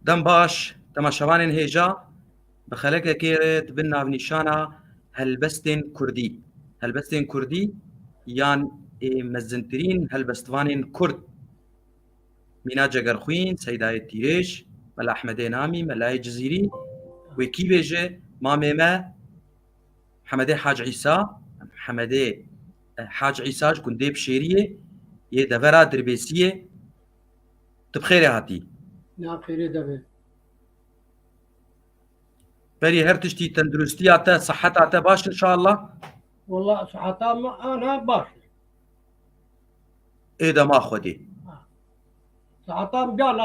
دەم باش تەماشەوانên هێژا بە خەلەکێکێت بن ناونیشانە هەلبەستên کوردی. هەلبەستên کوردی یان مەزنترین هەلبەستوانên کورد مینا جەگەرخوین، سەیدایە تیرێژ، مەلا ئەحمەدێ نامی، مەلای جزیری وێکی بێژێ مامێمە محەمەدێ حاج عیسا محەمەدێ حاج عیساش گوندێ بشێریە یێ دەڤەرا دربێسیە تبخێرێ هاتی ناخيري دبي بەری هەر تشتی تەندروستیاتە سەحەتاتە باش انشاءالله والله صحتا ما انا باش ئێدەما خودێ صحتا قال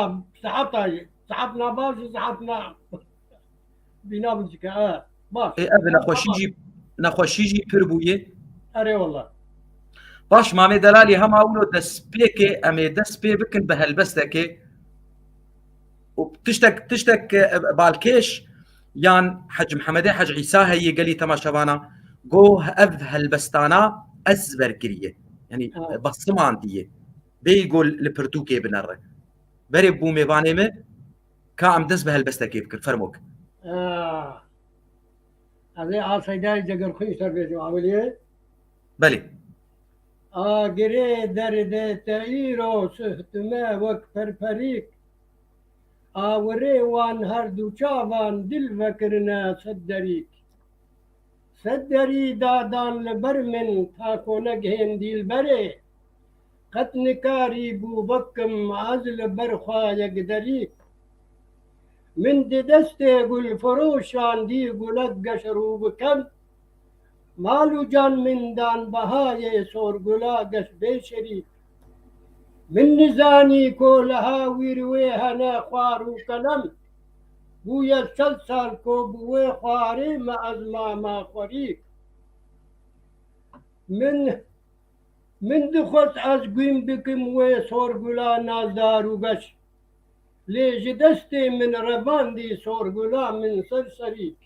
صحتنا باش صحتنا بنامجك باش ئەڤ نەخۆشیژی پر بوویە اري والله باش مامێ دەلالی هەماونۆ دەستپێکێ ئەمێ دەست پێ بکن بە هەلبەستەکێ و تشتێک بالکێش یان حەج محەمەدێ حەج عیسا هەیە گەلی تەماشەوانە گۆ ئەڤ هەلبەستانە ئەز بەرگریە ینی بەسمان دیە بێی گۆل لە پرتووکێ بنەڕێ بەرێ بوو میێوانێمە کا ئەم دەست بە هەلبەستەکێ بکرد فەرمۆک هذه عاصيداي جگر خوي سر بيجو عمليه بەێ آگری درد تایرو سهتمه وک پرپریک آوری وان هر دو چاوان دل وکرنا صدری دادان لبر من تا کنگ هندیل بره قطنکاری بو بکم از لبر خواهگ دریک من دی دست گل فروشان دی گلک گشرو بکن مالو جان من دان بهای سورگلا گش بشری من نزانی کو لها ویروی هنا خوارو کنم بویا 100 سال کو بوی خواری ما از ما خوریک من دخوت از گویم بکم وی سورگلا نازدارو گش لیج دستی من رباندی سورگلا من سرسریک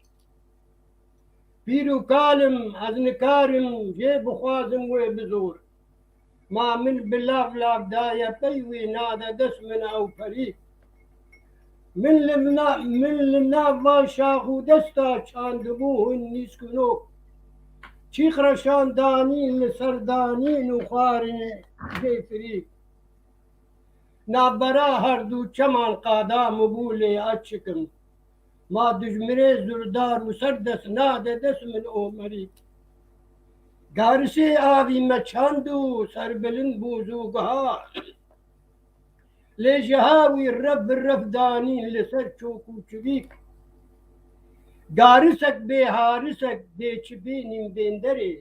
پیرو کالم از نکارم جه بخوازم و بزور ما من بلاف لاف دایا پیوی نادا دس من او پری من لمنا و شاخو دستا چاندبوه نیس کنو چیخ رشان دانین لسردانین و خوارن جه فری نابرا هر دو چمان قادام بوله اچکم ما دجمره زردار و سردس ناده دست من اومری گارسی آوی مچاندو سربلن بوزوگها لیجهاوی رب دانین لسر چوکو چویک گارسک به هارسک به چبینیم بیندره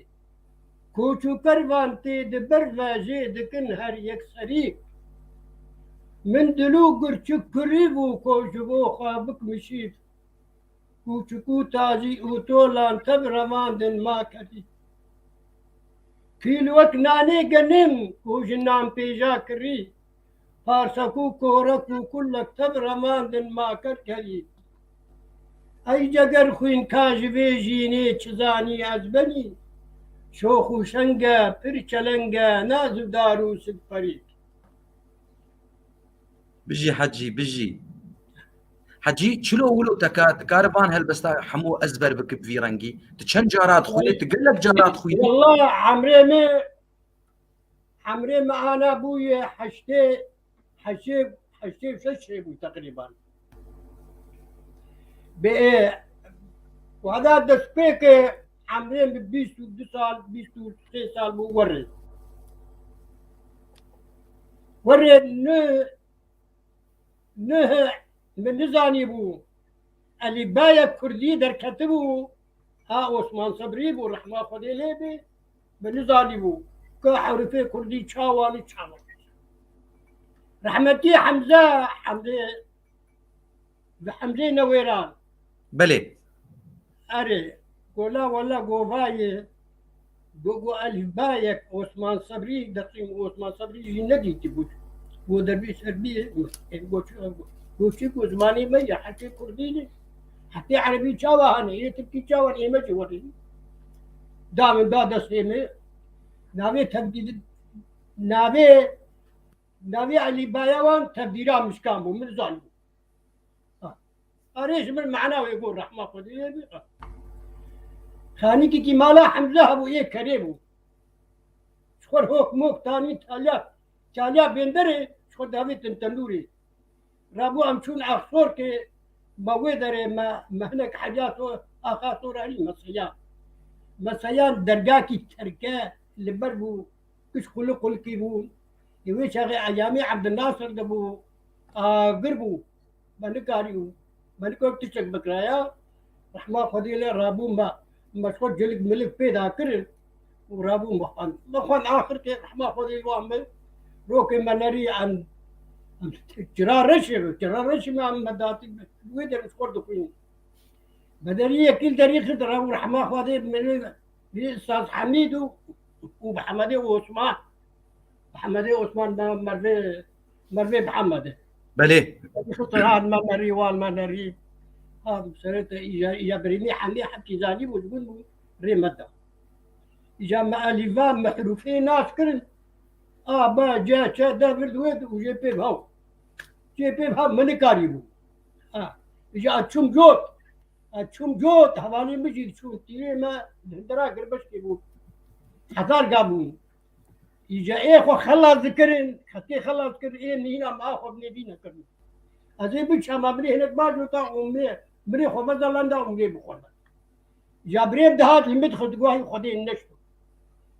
کوچو کروانتی دبر واجه دکن هر یک سریک من دلو گرچک کریبو کوچبو خوابک مشید کوچکو تازی اوتولان تب رواندن ما کردی کیلوک نانه گنم کوش نام پیجا کری پارسکو کورکو کلک تب رواندن ما کردی ای جگر خوین کاجبه جینه چزانی از بنی شوخو شنگه پرچلنگه نازو دارو سپری بژی حەجی بژی حەجی چلۆ ولو تکاربان هەلبەستا هەموو ئەزبەر بکب ڤیرەنگی تو چەند جارات خوێنێت تگەلک جارات خوێنێت والله عمري ما انا ابوي حشتي شيء تقريبا بقى وهذا دسبيك عمري 22 سال 23 سال بوري نه من نزاني بو اللي بايا كردي در كتبو ها عثمان صبري بو رحمه خدي ليبي بنزاني بو كحرفي كردي تشاوالي رحمتي حمزه نويران بەێ اري قولا ولا قوفاي قو الف بايك عثمان صبري دقيم عثمان صبري ندي تبوت قو دربي سربي قو شيكو زماني مية حتى كرديني حتى عربي تشاوهن هي تبكي تشاوهن هي ما توري دام دا دسيمه ناوي تبديل ناوي علي بايوان تبديلا مشكان بو من زانبو أريش من معناه يقول رحمة خدي بيقى خانيكي كي مالا حمزة أبو إيه كريبو شخور هوك موك تاني تاليا بندري شخور دافيد تندوري رابو أمشون أخصور كي بويدري ما هناك حاجات أخاطور علي مسيان درجاكي تركا اللي بربو كش قل كيبون يويش أيامي عبد الناصر دبو قربو بنكاريو بنكو تشك بكرايا رحمة خديلة رابو ما مشكور جلق ملك بيدا كرل ورابو مخان آخر كي رحمة خديلة وعمل روكي مناري عن جرار رشي ما مداتي ويدر سكور دقين بدرية كل تاريخ رابو رحمة خديلة من الأستاذ حميد ومحمد وعثمان محمد وعثمان مرفي محمد بلي خطر هذا ما نري والما نري هذا بسرته يا بريمي حمي حكي زاني وتقول ريمدا إجا ما ألفان محروفين ناس كرن با جا شا دافر دويد وجي بيب هاو جي بيب هاو من كاريبو إجا أتشم جوت حوالي مجي شو تيري ما درا قربش كيبو حضار قابون إجا إيه خو خلاص ذكرن خطي خلاص ذكر إيه هنا ما أخذ نبينا كرن أزين بيش ما بري هناك ما جوتا بري خو مثلا دا أمي بخورنا جابريم دهات المدخل تقوى خدي النشو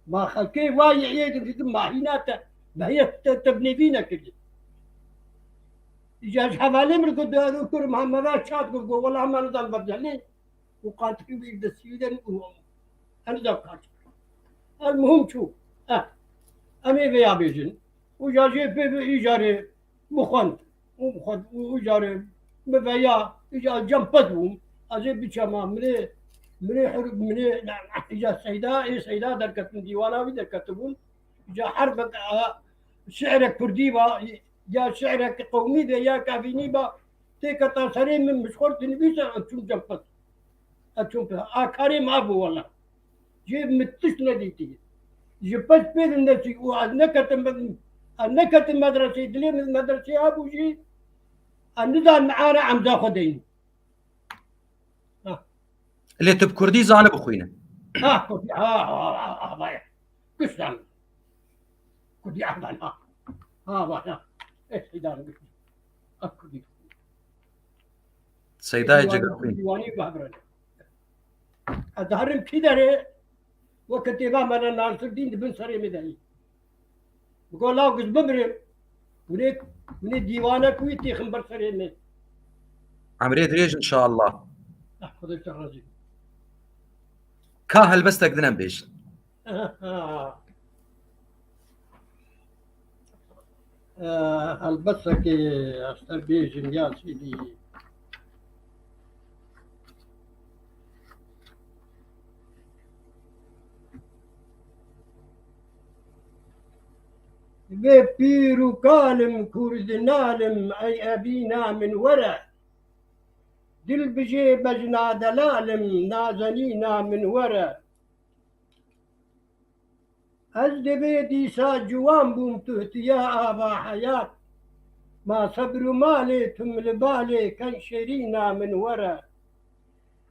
ما خلكي واي عيد في ما هنا ما هي تبني فينا كذي إجا حوالي من قد ذكر محمد شاد قل والله ما نضل برجعني وقالت في بيد السيدان أنا ذكرت المهم شو أمي في أبيجن وجاجي في إيجاري مخنت وجاري مبيا إجا جنبتهم أزي بيشما مني إجا سيدا دركتن ديوانا في دركتبون إجا حرب شعرك كردي با يا شعرك قومي ده يا كافيني با تيكا تاسرين من مشغول تنبيسا أتشم جنبت أتشم آكاري ما أبو والله جيب متشنا ديتي جبت بيد النسي أنكت المدرسة دليل من المدرسة أبو جي النظام معانا عم تاخذين اللي تب كردي زانب اخوينا بايع قسم كردي عملنا بايع ايش دار كردي سيداي جاكوين ديواني بابرنا أظهرم كده وكتبا من الناس الدين بن سري مدني بقول لا قز بمرم من الديوانة كويتي خنبر سري مد عمري دريج ان شاء الله خذ الشغل كاهل بس تقدنا بيش البسك استربيج يا سيدي بيرو كالم كرد نالم أي أبينا من ورع دل بجي بجنا دلالم نازنينا من ورع أزد بيدي ساجوان بوم تهتيا آبا حياة ما صبر مالي تمل بالي كان شرينا من ورع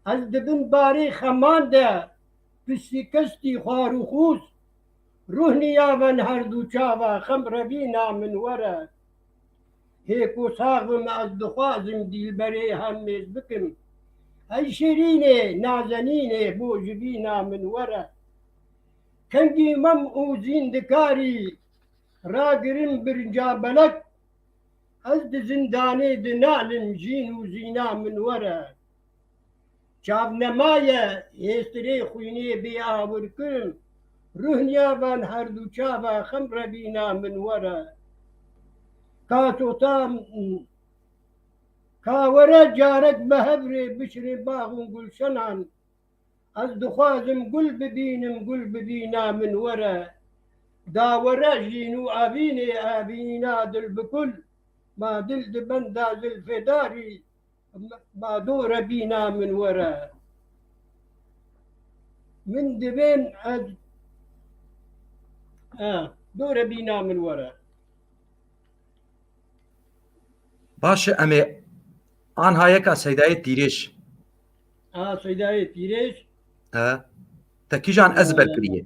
أزد بن باري خمان دا بسي كستي خاروخوز روحني يا من هردو چاوا خمر بينا من ورا هيكو صاغم الدخوازم دي البري هميز بكم هاي شيريني نازنيني بو جبينا من ورا كنجي ممؤوزين دكاري راقرن برجابلك أزد زنداني دنالم جين وزينا من ورا شاف نمايا يستري خويني بي آوركم روحنيا بان هردو چاوا خمر بينا من ورا كاتو تام كاورا جارك بهبري بشري باغن قل شنان از دخوازم قل ببينا من ورا داورا جينو آبينا دل بكل ما دل دبندا دل فداري ما دور بينا من ورا من دبين دور بينا من ورا باشا امي آن هایەکە سەیدایە تیرێش سەیدایە تیرێش تەکیژان ئەز بەرکریە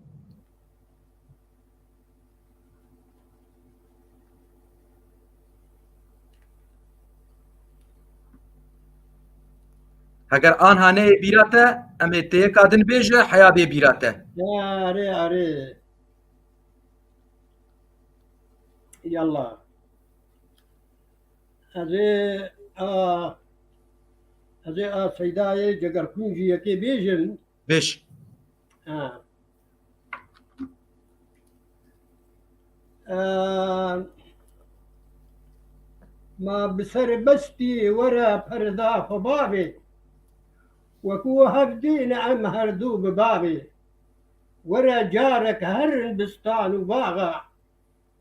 ئەگەر ئان هانەیە بیراتە ئەمێ تەیەکادن بێژە حیا بێ بیراتە ئارێ یاڵا ئەزێ سەیدایە جەگەر کونجی یەکێ بێژن بێش ما بسەر بەستی وەرە پەردا خۆبابێ وەکو هەردینە ئەم هەردوو ببابێ وەرە جارێک هەرن بستان و باغا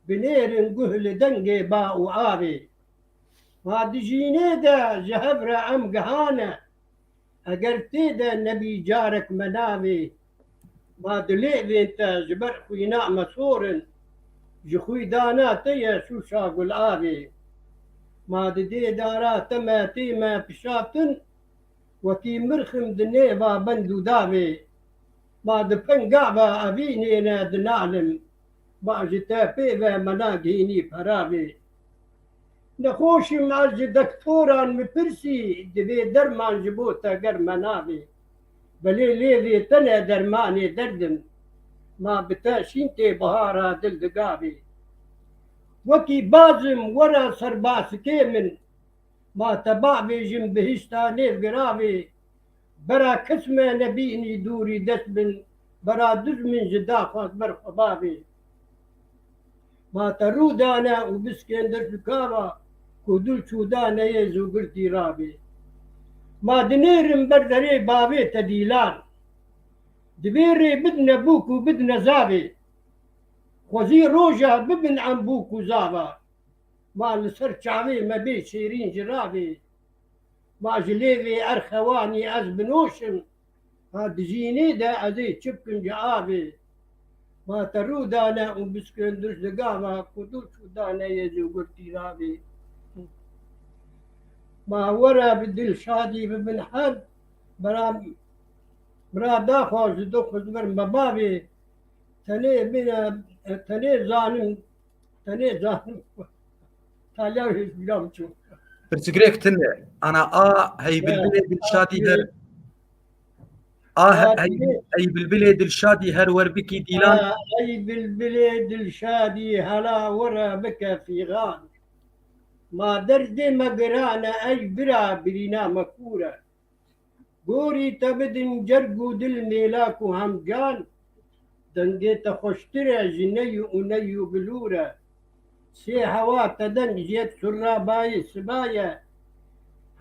بنێرن گوه لە دەنگێ با و ئاوێ ما دژینێدا ژە هەبرە ئەم گەهانە ئەگەر تێدا نەبی جارێک مەناوێ ما دلێوێتە ji ber xwîna me sorin ji xwîdana te ye şûşa gulavê ma di dê dara te me tê me pişatin wekî mirxim di nêva bend û davê ma di pengava evînê di nalim ma ji te pêve me nagihînî peravê nexweşîm ez ji dektoran mipirsî divê derman ji bo te ger me navê belê lêvê te ne dermanê derdim ma bi te şîntê bihara dil digavê wekî bazim were serbasikê min ma te bavêjim bihîşta nêv giravê bera kes me nebînî dûrî dest bin bera düz min ji daxwaz ber xwebavê ma te rûdane û biskên derfikava ku dil çûdaneyê zûgirtî ravê ma dinêrim ber derê bavê te dîlan divê rê bidine bûk û bidine zavê xwezî roja bibin em bûk û zava ma li ser çavê me bê şêrîn ji ravê ma ji lêvê erxewanî ez binoşim ha dijînê de ez ê çi bikim ji avê ma te rûdane û biskên dirş digava ku dil çûdaneyê zûgirtî ravê ما وەرە bi dilşadî bibin her bira daxwaz ji doxuz ber me bavê tenê zanim taliya hêzbîram çû پرچگرێک تن ئەنا هەی بلبلێ دلشادی هەر هەی بلبلێ دلشادی هەر وەربکی دیلان ئەی بلبلێ دلشادی هەلا وەرە بکە فیغان ما derdê me giran e ey bira birîna me kûr e gorî te bidin cerg û dil mêlak û hemcan dengê te xweştir e ji neyî û neyî û bilûr e sê hewa te deng ji yek surabayê siba ye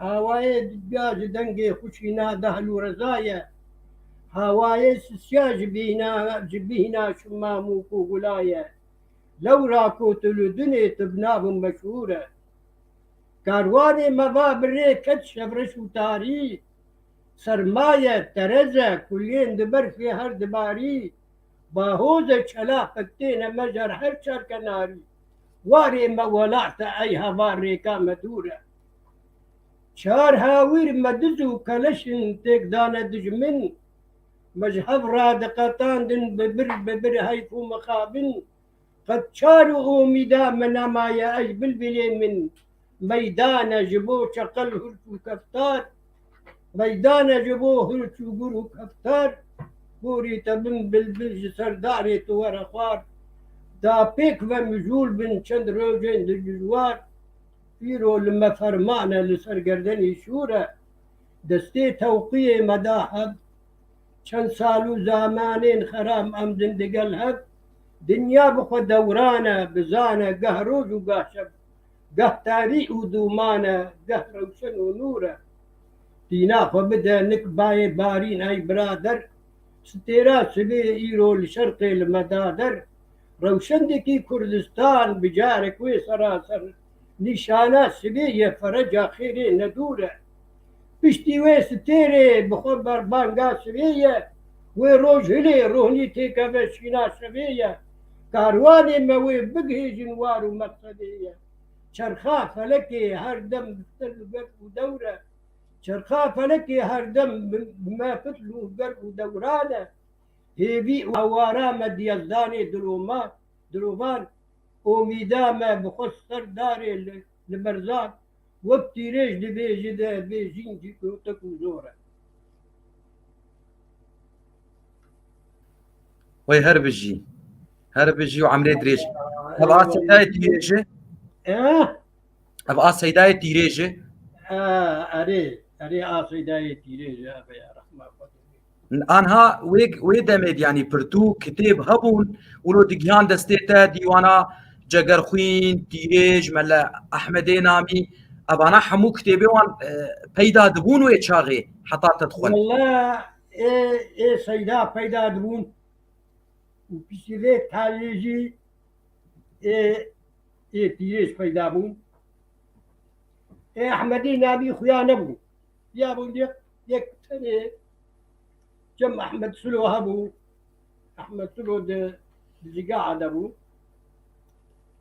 hawayê didga ji dengê xwişîna dehl û reza ye hawayê sisya ji bîhna şimam û ku gula ye lewra ku tu li dunê tibnavin meşhûr e karwanê me va bi rê ket şevreş û tarî sermaye tereze kuliyên di berfê her dibarî bahozê çelapek têne me jar her çarkenarî warê me welat e ey heva rêka me dûr e çar hawîr me diz û keleşin têk dane dijmin me ji hev radiqetandin bi bir heyf û mixabin qet çar û umîda me nemaye ey bilbilê min meydane ji bo çeqel hurç û keftar meydane ji bo hurç û gur û keftar gorî te bin bilbil ji serdarê tu were xwar da pêk ve mijûl bin çend rojên dijwar îro li me ferman e li ser gerdenî şûr e destê tewqiyê me da heb çend sal û zamanên xeram em din digel heb dinya bixwe dewran e bizane geh roj û geh şeb geh tarî û dûman e geh rewşen û nûr e dîna xwe bide nik bayê barîn ey birader stêra sibê îro li şerqê li me da der rewşendekî Kurdistan bi carek wê seraser nîşana sibê ye fereca xêrê nedûr e piştî wê stêrê bi xwe berbanga sibê ye wê roj hilê ruhnî têkeve şîna şevê ye karwanê me wê bigihêjin war û meqsedê ye چرخا فلکی هر دم بفتل و دوره چرخا فلکی هر دم ما فتل و دورانه هیوی و هوارا ما دیزدانی درومان امیدا ما بخص سرداری لبرزان وقتی ریج لبیجی ده بیجین جی تکو زوره وي هربجي وعمري دريج ابقى سيداي ديريجي اه ابقى سيداي ديريجي اري آسیدای تیره جا بیا رحمه انها ويدمد يعني بردو كتاب هبون ولو دقيان دستيتا ديوانا جگرخوين تيريج ملا احمدي نامي ابانا حمو كتابي وان بيدا دبون ويتشاغي حتى تدخل والله ايه سيدا پیدا دبون و پیشوی تالیجی تیرش پیدا بون احمدی نبی خویا نبون یا بون یک تنه جم احمد سلو هبو احمد سلو ده زقاعة دبو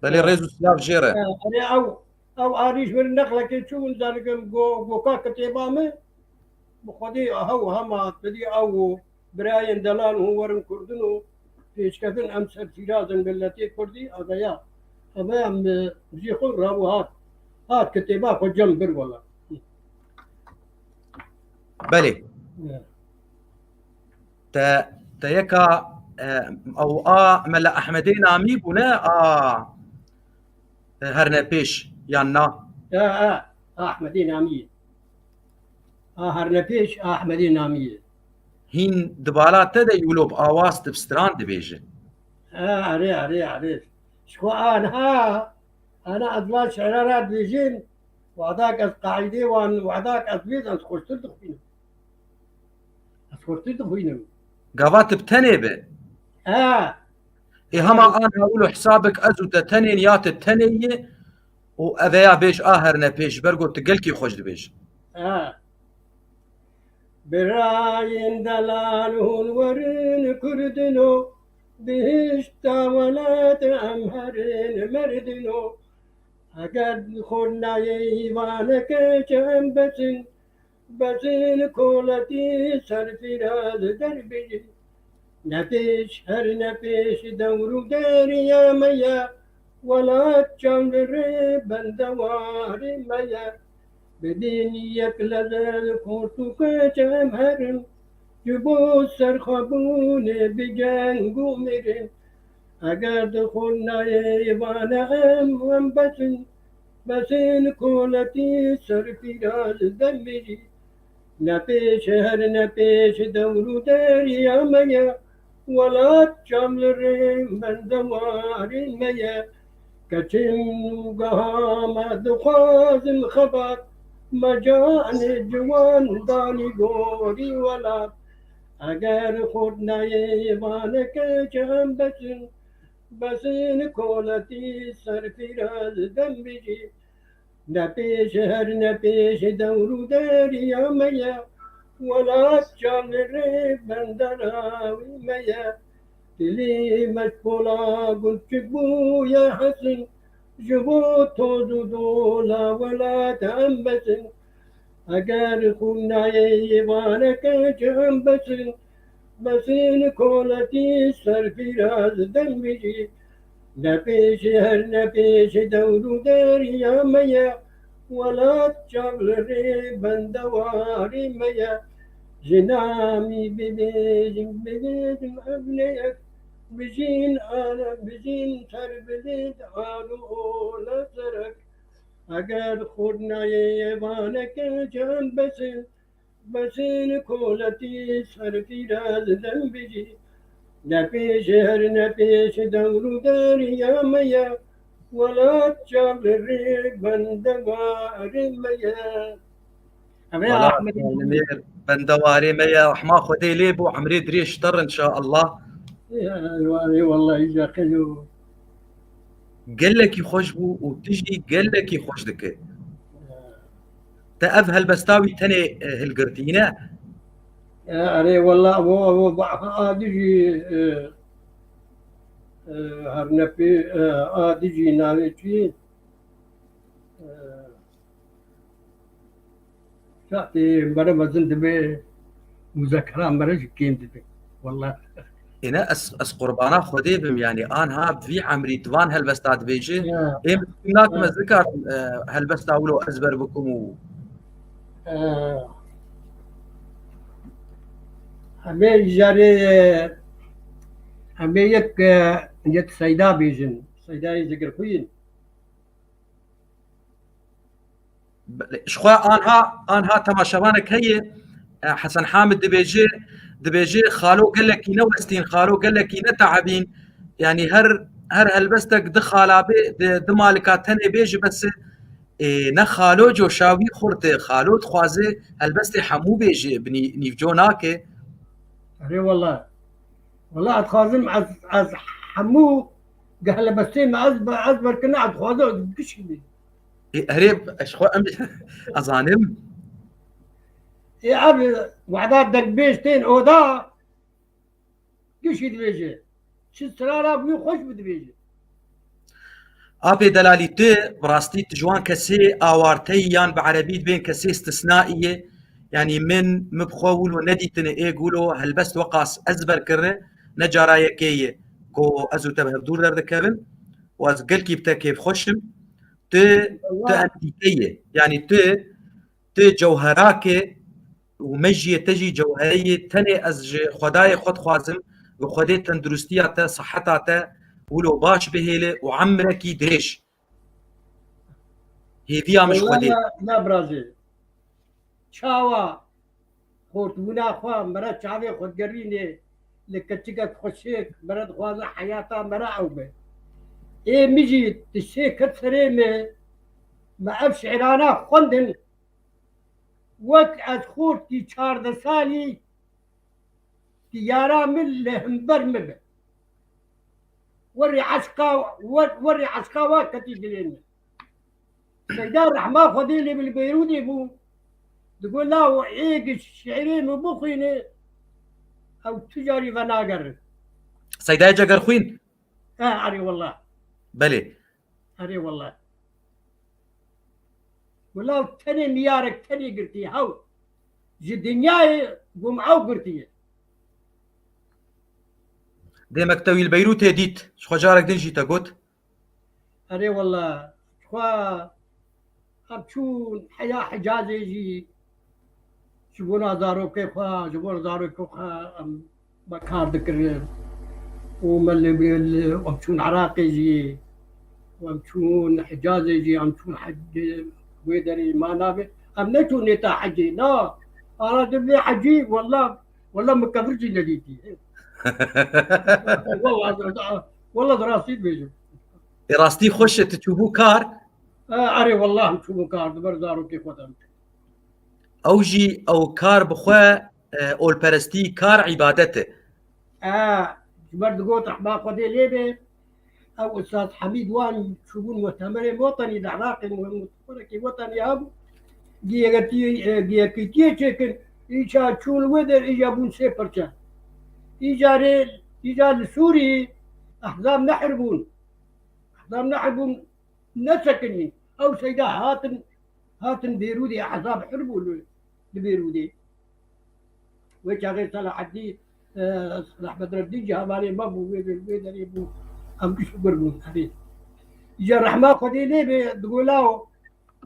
بل ريزو سلاف جيره انا او اريش من النقله كي تشوف ذلك جو كاكا تيبامه بخدي هو هما بدي او براين دلال هو ورن كردنو فيش كفن امس ارتجازا بالتي كردي اضياء امام زي خضره وهات كتيبا خو جنب والله بلي تا يكا او ملا احمدي نامي بنا هرنا بيش يانا احمدي ناميه هرنبيش احمدي ناميه هين دبالات تدا يولوب آواز تبستران دبيجي عريف شو انا اضلال شعرات بيجين وهذاك القاعدة وهذاك أثبيت أن خرجت تخوينهم قافات بتنبه هما أنا أقول حسابك أزو تتنين يات التنية وأذيا بيش آهرنا بيش برقو تقلكي خوش دبيش براين دلالهن ورين كردنو بهشتا ولات أمهرين مردنو أقد خلنا يوانك جم بسن كولتي سرفراز دربي نبيش هر نبيش دورو داري يا ميا ولا تجمر بندواري ميا بدينيك لذل كورتوك جمهرم جبو سرخبون بجنگو مرن اگر دخلنا يوانا ام بسن كولتي سرفراز دمري نبيش هر نبيش دورو داري ميا ولا تجمر بندواري ميا كتم قهامة دخاز الخبر مجان جوان داني غوري ولا اگر خودنا يبانك جهم بسن كولتي سرفراز دمبجي نبيش هر نبيش دورو داري ميا ولا تجمر بندراوي ميا دلی مشغولا قلت بو يا حسن جبو توزو دولا ولا تنبسن اگر خونا يبانك جنبسن بسن كولتي سرفراز دمجي نبيش هر نبيش دورو داري يا ميا ولا تجبر بندواري ميا جنامي ببيجم أبنيك بجين أنا بجين تربلد آلو لا ترك اگر خودنا يبانك جان بسن كولتي سرفراز دنبجي نبيش هر نبيش دورو داري يا ميا ولا تجبر بندوار ميا بندواري ميا وحما خدي ليبو عمري دريش طر ان شاء الله والله يجاكلو قال لك يخش بو وتجي قال لك يخش دك تأذ هالبستاوي تاني هالقرتينة أري والله هو آدجي هرنبي آدجي ناويتي شاتي مرة ما زند به مذاكرة مرة كيم دبي والله. هنا اس قربانا خودي بم يعني انها في عمري دوان هلبستات بيجي آه. ام هناك مذكر هلبستا ولو ازبر بكم همه جاری همه یک سیدا بیجن سیدای ذکر خوین شخوا انها تماشاوانك هي حسن حامد دبيجي خالو قال لك ينوستين خالو قال لك ينتعبين يعني هر هلبستك دخالا دمالكات هني بيجي بس نخالو جو شاوي خورت خالو تخوازي هلبستي حمو بيجي بني نيفجوناكي اري والله والله اتخازم از حمو قال بس ما ازبر كنا اتخازو كشبي هريب اشخوا ازانم يا ابي وعدات دك بيجتين اودا كشي دبيجي شو سرارا بيو خوش بدبيجي ابي دلاليتي براستي تجوان كسي اوارتيان بعربي بين كسي استثنائيه يعني من مبخول ونديتن يقولوا هلبست وقاس ازبر كره نجارايكيه كو ازو تبه بدور دردكبن واز قل كيف كيف خشم ت انتيكيه يعني ت جوهراكي ومجيه تجي جوهريه تني از خداي خد خوازم وخدي تندرستياته صحتاته ولو باش بهيله وعمركي دريش هي فيها مش خدي لا برازيل شاوا خورت منا خوا مرا شاوي خود قريني لكتشك خشيك مرا خوازا حياتا مرا اوبه ايه ميجي تشيك كتسريمه ما افش عرانا خندن وقت از خورتي 14 سالي تيارا من لهم برمبه وري عسكا وكتي دلين سيدان رحمة خدي لي بالبيرودي بو تقول لا عيق الشعرين وبخيني او تجاري فناقر سيداي جاقر خوين اري والله بلي اري والله ولا تاني ميارك تاني قرتي هاو جي دنياي قمعو قرتي دي مكتوي البيروت هديت شخو جارك دنجي تقوت اري والله شخوا ابشون حياة حجازي جي شبونا دارو كيفا شبونا دارو كيفا بكار ذكر ومن وامشون عراقي جي وامشون حجازي جي امشون حج ويدري ما نابي ام نتو نتا حجي لا انا دبلي حجي والله مكفرجي لديتي والله دراسي بيجو راستي خوش تشوفو كار اري والله نشوفو كار دبر دارو كيف وطن اوجي او كار بخوا اول برستي كار عبادته برد قوت رحمة خدي ليبي او استاذ حميد وان شوفون مؤتمر وطني العراقي مؤتمر وطني ابو جيكتي تشكن ايشا تشول ودر ايجابون سيبرشا ايجا السوري احزاب نحربون نسكنين او سيدا هاتن بيرودي احزاب حربوا لبيرودي وجا غير صلاح الدين احمد ردي جا مالي مابو ويدر يبو ام بيشبرون حبيب يجي الرحمة خدي لي تقولاو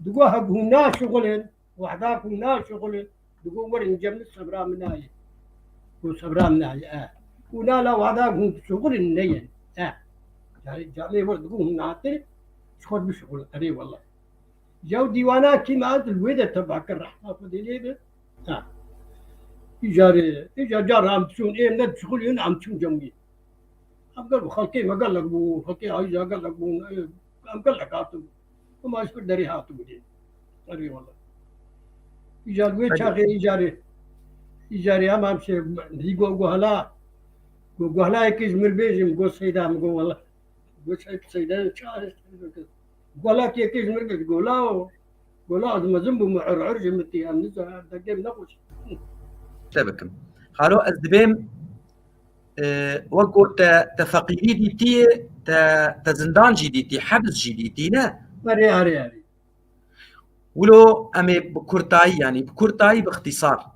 تقوها هنا شغلين وحداك هنا شغلين تقول ورن جمن صبرا مناي وصبرا مناي ولا لا وحداك شغل النين يعني جالي ورد تقول هنا تري شغل بشغل اري والله جو ديوانا كيما انت الويدة تبعك الرحمة خدي لي جار عم تشون ايه ند شغل عم تشون جنبي عم قال خلقي ما قال لك بو خلقي عايز قال لك بو عم قال لك هاتم وما يشكر دري هاتم دي اري والله ايجار وي شاغي ايجاري هم امشي يقول هلا يكيز مربيجم قول سيدا قول والله قول سيدا شاهد قول لك يكيز مربيج قول لا ما زنبو معرعر جمتي هم نزا دقيم نقوش تبكم خالو الزبيم وقو تفقيري ديتي تزندان جديدي حبس جديدي لا اري ولو امي بكورتاي يعني بكورتاي باختصار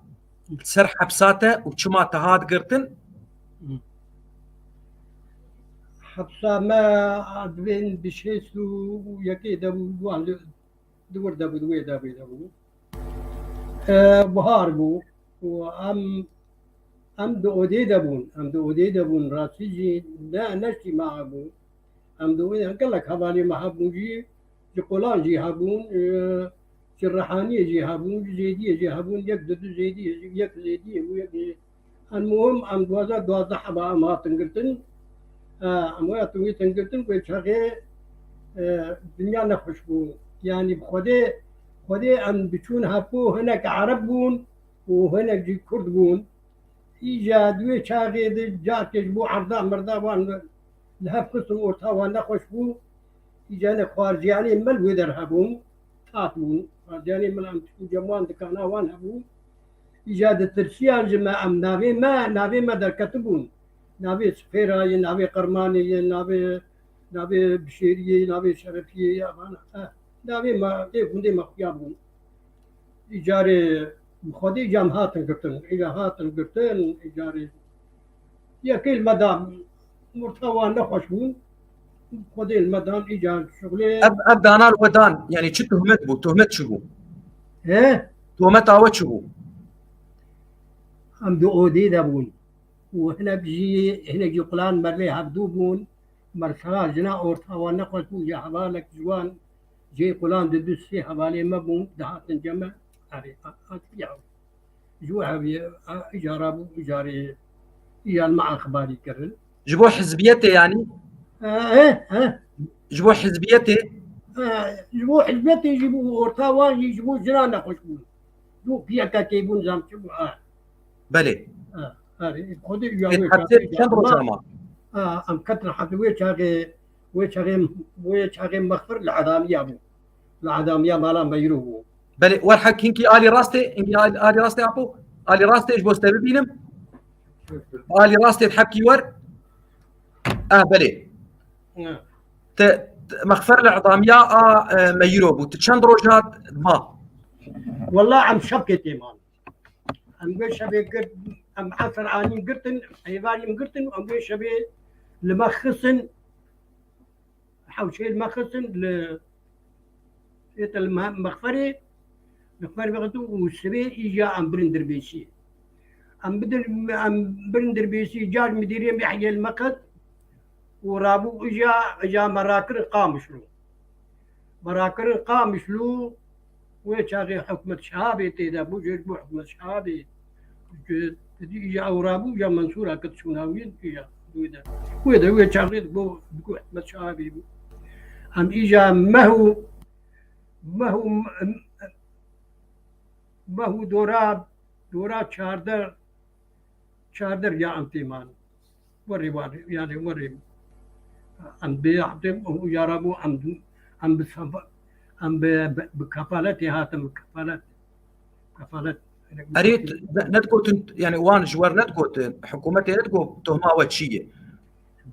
سر حبساته وشما تهاد قرتن حبسا ما عدوين بشيسو ويكي دبو دور دبو دوي دبو بهار بو ام دو اودي دبون راسيجي لا نشتي معه بو ام دو قال لك هبالي محبون جي قولان جي هبون شرحانية جي هبون زيدية جي هبون يك دو زيدية يك زيدية ويك المهم ام دوازة حبا ما تنقلتن ام ويا توي تنقلتن ويتشغي دنيا نخش بو يعني خدي ام بتشون هبو هناك عرب بون وهناك جي كرد بون إيجا دوي شاغي جاتش بو عرضا مرضا وان لهف قسم ورتا وان نخش بو إيجا نخوارجياني مل ويدر هبون تاتبون خوارجياني مل ام تكون جموان دكانا وان هبو إيجا دترسيان جماعة ام نابي ما در كتبون نابي سفيراي نابي قرماني نابي بشيري نابي شرفية يابانا نابي ما كندي مخيابون إيجاري خودی جام هاتن گرتن ایجا هاتن گرتن ایجاری یکی المدام مرتوان نخوش بون خودی المدام ایجا شغله اب دانا الودان يعني شو تهمت بو تهمت شو بو ايه تهمت اوت شو بو هم دو اودي دابون وهنا بجي هنا جي قلان مرلي هبدو بون مرسال جنا اورتوان نخوش بون يا حبالك جوان جي قلان ددوسي حبالي مبون دهاتن جمع هاري هاتفيعو جوها إيجارابو إيجاري إيال مع أخباري كرن جبو حزبيته يعني إيه جبو حزبيته جبو حزبيته يجيبوا أورتاوان يجيبوا جرانا خشبون جو فيها كاتبون زام شبو بلي هاري خدي حسيت شندرو جاما أم كتر حتى ويشاغي مغفر العدامية بو العدامية مالا ميروه بلي والحق كينكي آلي راستي إنكي آلي راستي أبو آلي راستي إيش بوستي ببينم آلي راستي تحكي ور بلي مغفر العظامية ميروبو تشند روجات ما والله عم شبكتي مان عم قول شبي عم عصر عاني قرتن عيباني قرتن وعم قول شبي لمخصن حوشي المخصن المغفري بغدو والسبي إجا عم برندر بيسي عم برندر بيسي جار مديرين بيحيى المقد ورابو إجا مراكر قامشلو ويشاغي حكمة شهابي تيدا بو جيد بو حكمة شهابي إجا ورابو إجا منصورة كتشوناوين إجا ويدا ويشاغي بو حكمة شهابي بو عم إجا ما هو دورات شاردر يا أمتيمان وري يعني وري عم بيعطم يا ربو عم بكفالتي هاتم كفالت أريد ندقو يعني وان جوار ندقو حكومتي ندقو تهمة وتشية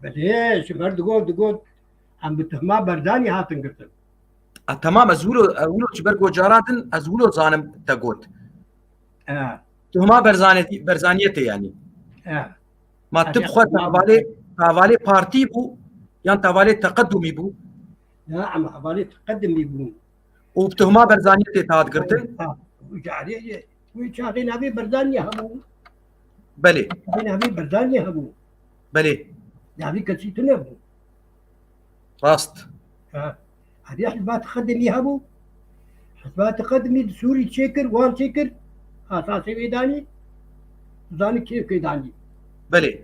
بليش دقول عم بتهمة برداني هاتن قرتن تمام أزولو جبرقو جاراتن أزولو زانم تقوت تهمة برزانيتي يعني ما تبخوا تاوالي بارتي بو يعني تاوالي تقدمي بو لا عم حوالي تقدمي بو وبتهمة برزانيتي تهاد قرتن ويشاغي نبي برزانية هبو بلي نبي برزانية هبو بلي نبي كتشيتنا هبو راست هذه حسبات تقدمي هبو حسبات تقدمي سوري تشكر وان تشكر اساسي بيداني زاني كيف كيداني بلي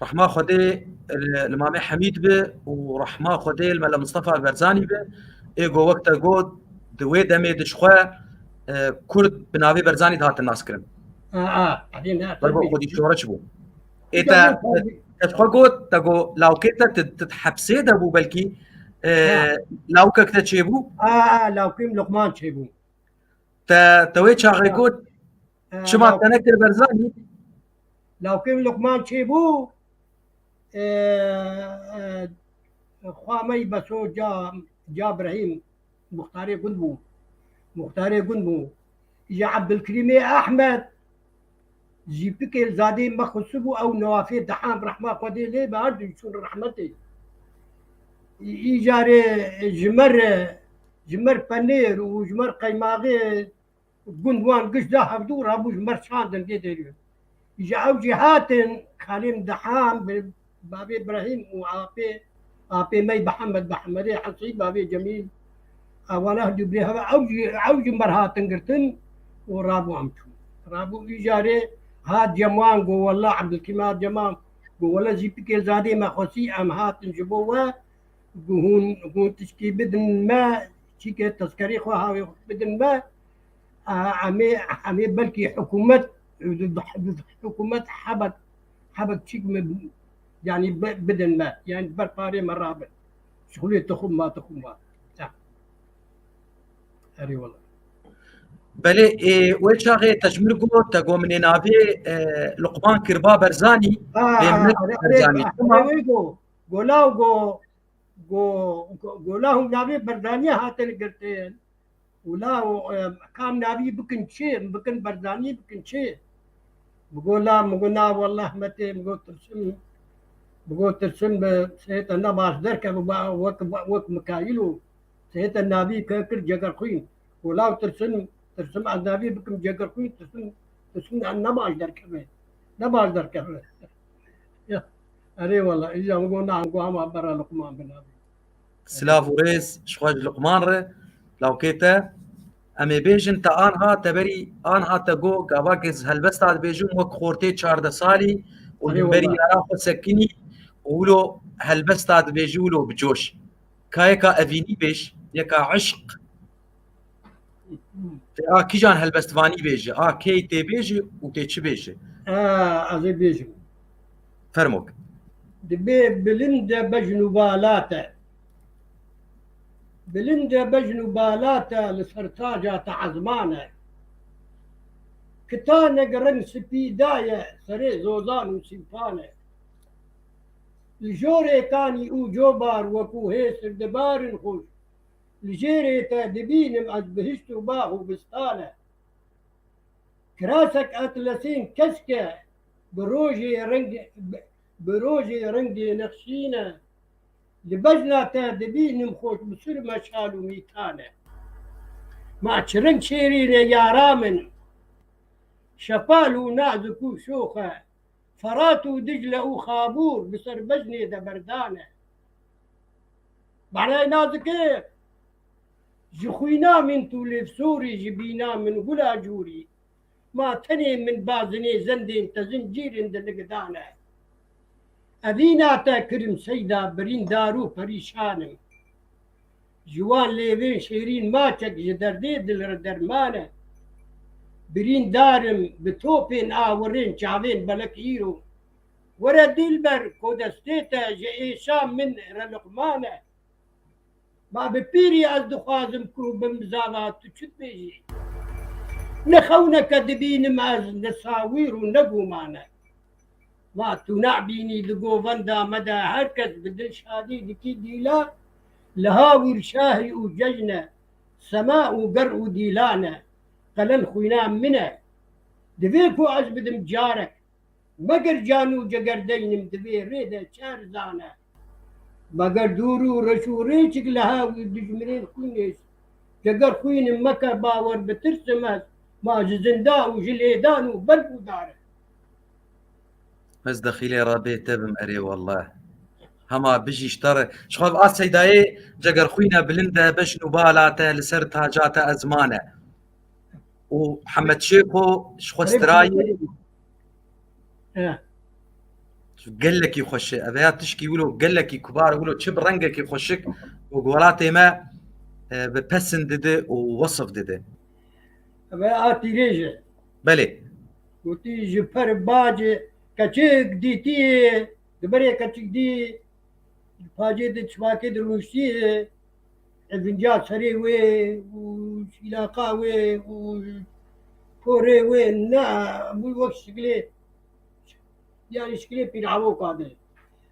رحمة خدي المامي حميد به ورحمة خدي الملا مصطفى البرزاني به ايجو وقت جود دوي دمي دشخوا كرد بنابي برزاني دهات الناس كرن ضربوا خدي شورش بو إتا تخوجود تجو لو كنت تتحبسي ده بو بلكي لو كنت تشيبو لو كم لقمان تشيبو توي شاغيكود شما تنكر برزاني لو كم لقمان تشيبو خامي بسو جا ابراهيم مختاري قنبو جا عبد الكريم احمد جي بكر زادي مخصبو او نوافي دحام رحمه قدي لي بعد يشون رحمتي يجاري جمر بانير وجمر قيماغي قندوان قش ده هبدور ابو جمر شاندن دي ديريو جاءوا جهاتن خليم دحام بابي ابراهيم وابي مي محمد حصيب بابي جميل اولا جبريها اوجي مرهاتن قرتن ورابو امتو رابو ايجاري هاد جموان قو والله عبد الكمال جمام قو والله زي بكي زادي ما خوسي ام هاتن جبوه هون تشكي بدن ما تشكي تذكري خو هاوي بدن ما عمي بلكي حكومة حبك تشيك يعني بدن ما يعني برقاري مرابط شغلية تخم ما أري والله بله وشاغي تجمرقو تقو من نابي لقمان كربا برزاني لمنك برزاني قولاهم نابي بردانية هاتن قرتين ولا كام نابي بكن شيء بكن برداني بكن شيء بقول والله متى بقول ترسم سيت النباش درك وك مكايلو سيت النبي كر جگر خوين ولا ترسم النبي بكم جگر خوين ترسم النباش درك نباش درك يا أري والله إذا قلنا عن قوام برا لقمان بن أبي سلاف وريس شخواج لقمان ره لو كيتا امي بيجن تا آنها تبري آنها تقو قاباكز هلبست عاد بيجون وك خورتي 14 سالي والبري يراخو سكيني ولو هلبست عاد بيجولو بجوش كايكا افيني بيش يكا عشق كيجان هلبست فاني بيجي كي تي بيجي وتي تشي بيجي أزي بيجي فرموك دبي بلندا بجنو بالاتا لسرتاجة تعزمانة كتانة قرن سبيداية سري زوزان وسيفانة الجوري كاني او جوبار وكو هيسر دبار خوش الجيري تادبين مع بهشتو باهو بستانة كراسك أتلسين كسكة بروجي رنجي نخشينة لبجنا تادبين مخوش بسر مشالو ميتانة مع تشرنك شيرين يا رامن شفالو نعزكو شوخة فراتو دجلة وخابور بسر بجني دبردانة معناه نازك كيف جخوينا من تولي سوري جبينا من قلا جوري ما تني من بازني زندين تزنجير دلقدانة أذينا تاكرم سيدا برين دارو فريشانم جوان ليفين شيرين ماتك جدردي دل درمانة برين دارم بتوبين آورين شعبين بلك إيرو ورا ديلبر كودستيتا جئيشام من رلقمانة ما ببيري از دخوازم كو بمزالات تشد بيجي نخونا كدبين ماز نساوير ونقو معنا ما تنعبيني لقو فندا مدى هركز بدل شادي دكي ديلا لهاوير شاهي وججنا سماء وقرء ديلانا قلن خوينا منا دبيكو عزبدم جارك مقر جانو جقردينم دبي ريدا شارزانا مقر دورو رشو ريشك لهاوير دجمرين خوينيش جقر خوين مكا باور بترسمت ما جزندا وجليدان وبلبو داره بس دخيلي رابي تبم أري والله هما بيجي اشترى شخوف سيداي جقر خوينا بلندا بشنو بالاته لسر تاجاته أزمانه ومحمد شيخو شخو استراي قال لك يخش أبيات تشكي يقولوا قال لك كبار يقولوا شب رنقك يخشك وقولاتي ما ببسن دده ووصف دده أبيات ريجة بلي قلتي جفر باجي كتشك ديتي دبري كتشك دي باجي دي تشواكي دروشتي الفنجات سري وي وشيلاقا وي وكوري وي نا مو وقت شكلي يعني شكلي بيلعبوا قاعدين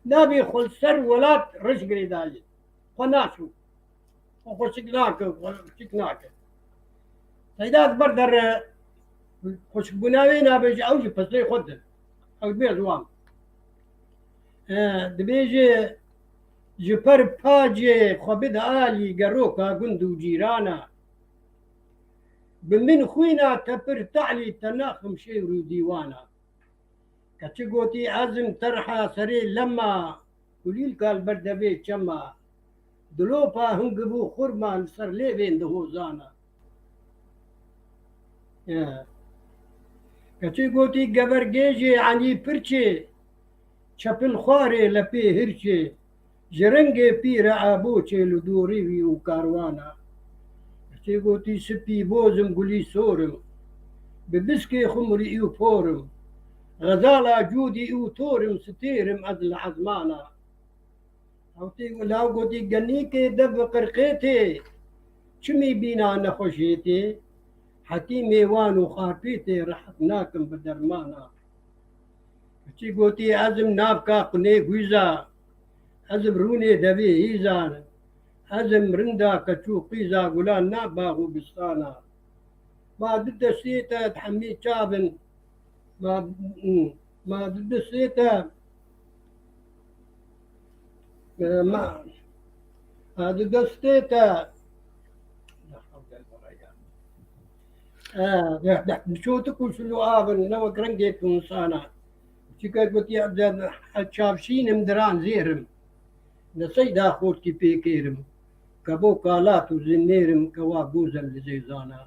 نبي خل سر ولات رش قريداي خناشو وخشكناك سيدات بردر خشك بناوي نبي أوجي بس لي خد أو بيزوام دبيجي جبر باجي خبد آلي قروكا قندو جيرانا بمن خوينا تبر تعلي تناخم شيرو ديوانا كتشقوتي عزم ترحى سري لما قليل قال بردبي كما دلوبا هنقبو خرمان سر ليبين دهو زانا كتشقوتي قبر جيجي عني برشي شپل خواري لپي هرشي جرنگي بيرا عابوچي لدوري ويو كاروانا كتشقوتي سبي بوزم قلي سورم ببسكي خمري ايو فورم غزالة جودي ايو تورم ستيرم أدل عزمانا أوتي لاو قوتي قنيكي دب قرقيتي شمي بينا نخوشيتي حتي ميوان وخاربيتي رحتناكم بدرمانا كتشي قوتي عزم نابكا قني قويزا عزم روني دبي هيزان عزم رندا كتشو قيزا قولان ناباغو بستانا ما ضد سيتا تحمي شابن ما ضد سيتا ما ضد سيتا بشوتك وشلو آبن نو كرنجيت ونصانا شكا قلت يا عبد الشابشين مدران زيرم نسيدا خوتي بيكيرم كبو كالات وزنيرم كوا بوزن لزيزانا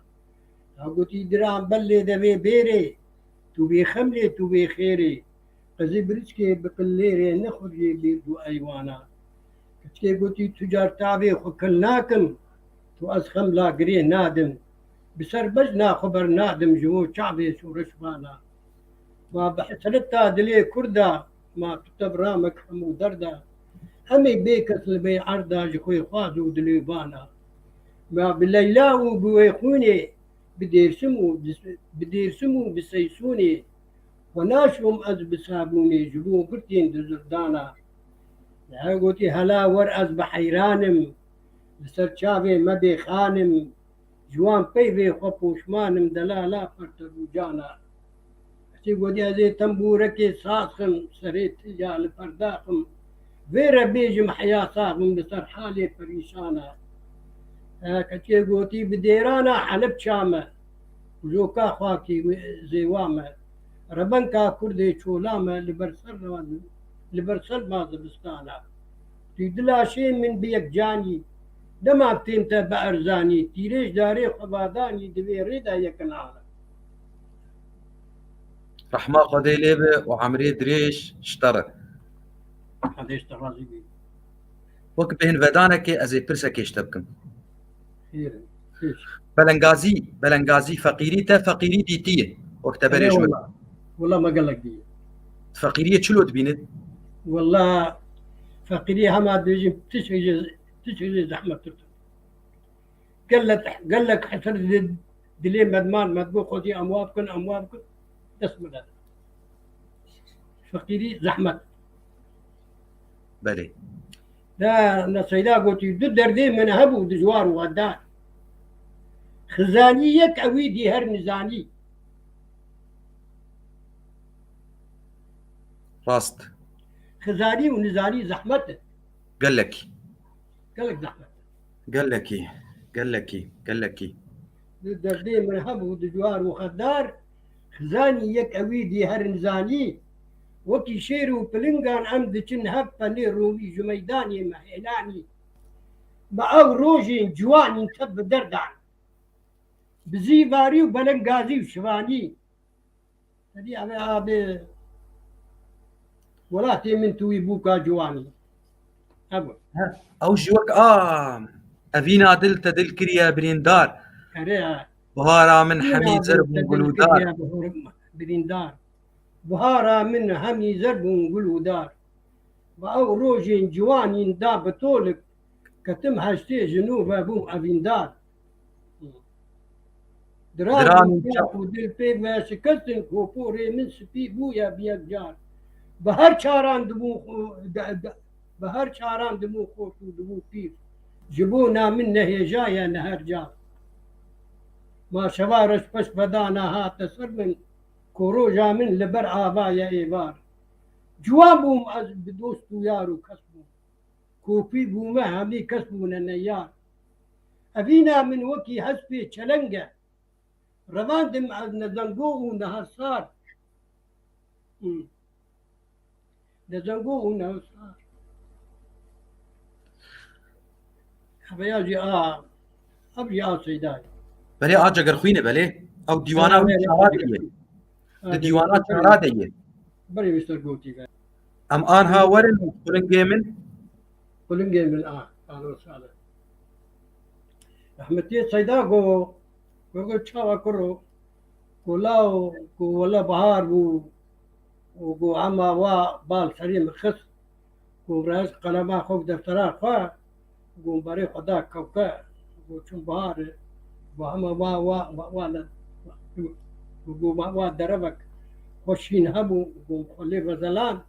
قلت دران بلي دبي بيري تو بي خملي تو بي خيري قزي بريشكي بقليري نخرجي بيدو ايوانا كتشكي قلتي تجار تابي خكلناكم تو أزخم لا قري نادم بسر بجنا خبر نادم جو شعبي شو رشبانا ما بحسلتها دلي كردا ما كتب رامك حمو دردا همي بيكس لبي عردا جخوي خوازو دلي بانا ما بالليلا وبويخوني بدي يرسموا بسيسوني وناشهم أز بسابوني جبو قرتين دزردانا قلتي هلا ورأز بحيرانم بسر شابي مدي خانم جوان بيبي خبوشمانم دلالا فرتبوجانا كتي قلتي هذي تنبوركي صاخم سريت تجال فرداخم فيرا بيجم حياة صاخم بسر حالي فريشانا كتي قلتي بديرانا حلب شامة وجوكا خواكي زيوامة ربنكا كردي شولامة لبرسل ما زبستانا تدلا شيء من بيك جاني دما بتنت بأرزاني تيريش داري خباداني دبي ريدا يكنانا رحمة خدي ليبة وعمري دريش اشترى هذا اشتغازي بي وك بين فدانك ازي برسك يشتبكم خير فيش بلنغازي فقيريته فقيريتي تيه وقت بريش والله ما قال لك دي فقيرية شلو تبينت والله فقيرية ما بيجي تشغل زحمة ترتب قال لك حسر دليل مدمان ما تقول خذي أموابكن اسم هذا فقيري زحمة بلي لا نصيدا قلت يدد دردي من هبو دجوار وغدار خزانيك أويدي هر نزاني راست خزاني ونزاني زحمته قال لك زحمة قال لك دردي من هبو دجوار وغدار خزاني يك أويدي هر نزاني وكي شيرو بلنغان عمد چن هب فني رومي جميداني محيلاني بأو روجي جواني تب دردان بزيباري وبلنغازي وشواني هدي أبي ولاتي من توي بوكا جواني أبو او جوك افينا دل كريا بريندار كريها بهارا من حمي زرب قلودار بريندار بهارا من همي زرب قلودار بأو روجي جواني داب طولك كتم هاشتي جنوب أبو أبيندار درامي ودل بي ما شكلتن كوبوري من سبي بويا بيجار بهر چاران بهر چاران دمو خوش و دمو پیر جبونا من نهجايا نهر جا ما شوارش پس بدانا هات سر من كوروجا من لبر آبايا إيبار جوان بوم از بدوست و يارو كسبو كوبي بوما همي كسبونا النيار أبينا من وكي حسبي چلنگا رواندم از نزنگو و نهر صار نزنگو و نهر صار حبياجي أبي سيداي بلي اجا خوينه بلي او ديوانا شاراديه ديوانا شاراديه بري مستر قوتي ام انها ورن كلن جيمن كلن جيمن أهلا وسهلا أحمد سيدا go chawa koro go lao go wala bahar go ama wa bal sarim khas go ras qalama khok daftara kha go bare khuda kawka go chum bahar go ama wa la go wa darabak khoshin habu go khole bazalan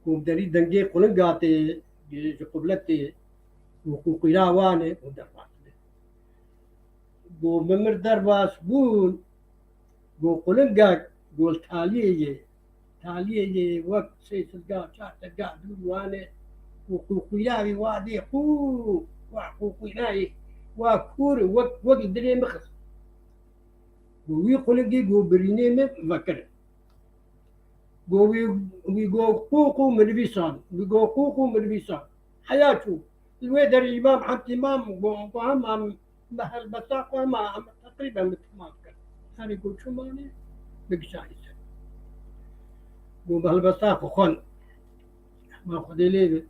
go dari dange qulun gate je qiblati go qira wane go darbat go memir darbas bun go qulunga go taliye waqt saytga chaatga duwane وقوقياي وادي وقوقياي وكور وق دري مخص ويقول لي جو بريني مفكر وي جو قوقو ملبسان وي جو قوقو ملبسان حياته الويدر الإمام حمد إمام وهم بهال بساق وما تقريبا مثل ما أذكر أنا يقول شو ماني بقشايس بهال بساق وخن ما خذي لي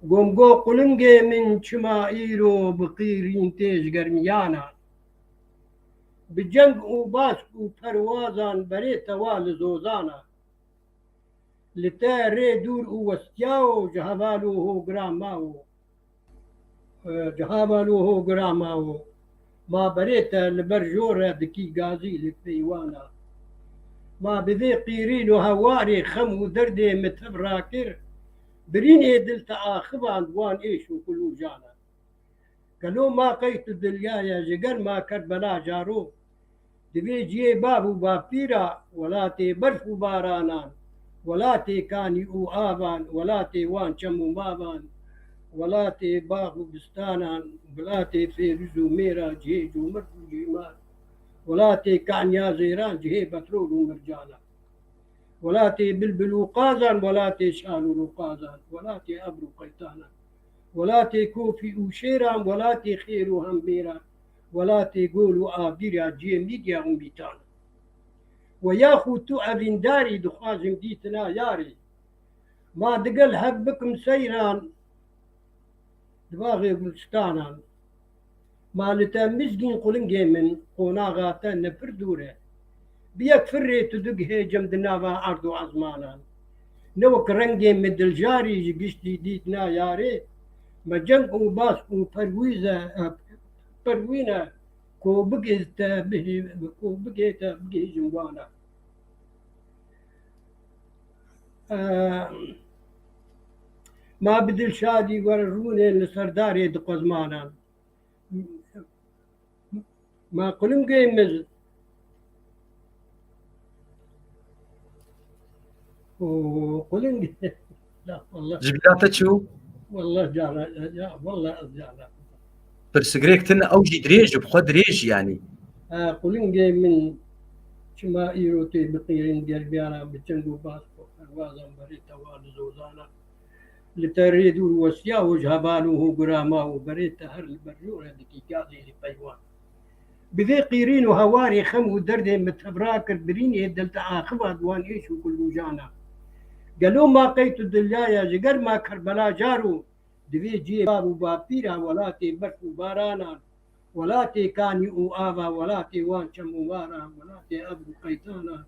قوم قلنجي من شمائيرو بقيرين تيج قرميانا بجنق وباسك وبروازان بريتا والزوزانا لتاري دور وستياو جهبالو هو جراماو ما بريتا لبرجورة دكي غازي لفيوانا ما بذي قيرين وهواري خم ودردي متبراكر برين دلت آخبان وان إيش وكلو جانا قالوا ما قيت الدليايا جقر ما كربلا جارو دبي جي بابو بابيرا ولا تي برف بارانان ولا تي كاني او آبان ولا تي وان شمو مابان ولا تي باغو بستانان ولا تي فيرزو ميرا جيجو مرفو جيمار ولا تي كانيا زيران جهي بترول ومرجانا ولا تي بلبل وقازان ولا تي شالو وقازان ولا تي أبرو قيتانا ولا تي كوفي وشيران ولا تي خير وهمبيرا ولا تي قولوا آبيرا جي ميديا ومبيتانا وياخو تو أبين داري دخازم ديتنا ياري ما دقل هبكم سيران دباغي بلستانا ما لتمزقين قلنجي من قناغاتا نفردوره بيك فري تدق هيجم دنابا عرضو عزمانا نوك رنجي مدل جاري جيشتي ديتنا ياري ما جنق وباس وبروينا كو بقيت به جنوانا ما بدل شادي ورروني لسرداري دقزمانا ما قلن قيمز وقلن لا والله جبلاتك شو والله جانا والله جانا برسجريك تنا اوجي دريج بخو دريج يعني قلن قيم من شما إيروتي بقيرين قلبيانا بتنقو باسكو الوازن بريتا والزوزانا لتريدو الوسيا وجهبانه قراما وبريتا هر البرجور هذيك قاضي لبيوان بذي قيرين وهواري خم ودردي متبراكر برين يدلت عاقبة دوان إيش وكل جانا قالوا ما قيت الدلايا جقر ما كربلا جارو دبي جي بابو بابيرا ولا تي برف بارانا ولا تي كاني او آبا ولا تي وان شمو مارا ولا تي أبو قيتانا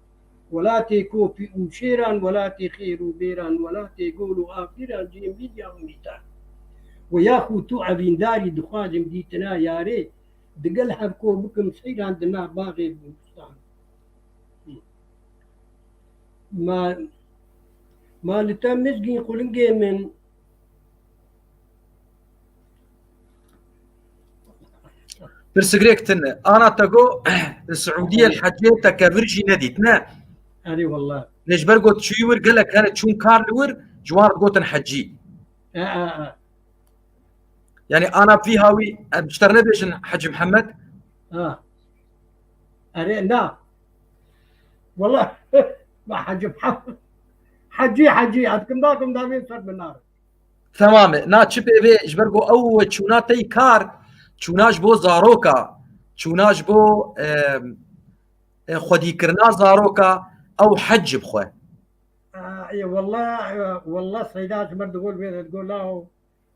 ولا تي كوفي وشيران ولا تي خير وبيران ولا تي قولوا آبيران جيم بيديا وميتان وياخو تو عبين داري دخاجم ديتنا ياري دقل حبكو بكم سير عندنا باغي بوستان ما لتمزجي قولنجي من برسجريك تنه أنا تقو السعودية الحجية تكفرجي نديتنا أري والله ليش برقو تشيور قال لك كانت شون كارلور جوار قوتن حجي يعني أنا في هاوي بشترنا بيش حج محمد أري لا والله ما حج محمد حجي عندكم داكم دامين صار بالنار تمام نا تشبه بيش برقو أو تشوناتي كار تشوناش بو زاروكا تشوناش بو خودي كرنا زاروكا أو حج بخوه اي والله سيدات مرد تقول بيت تقول لا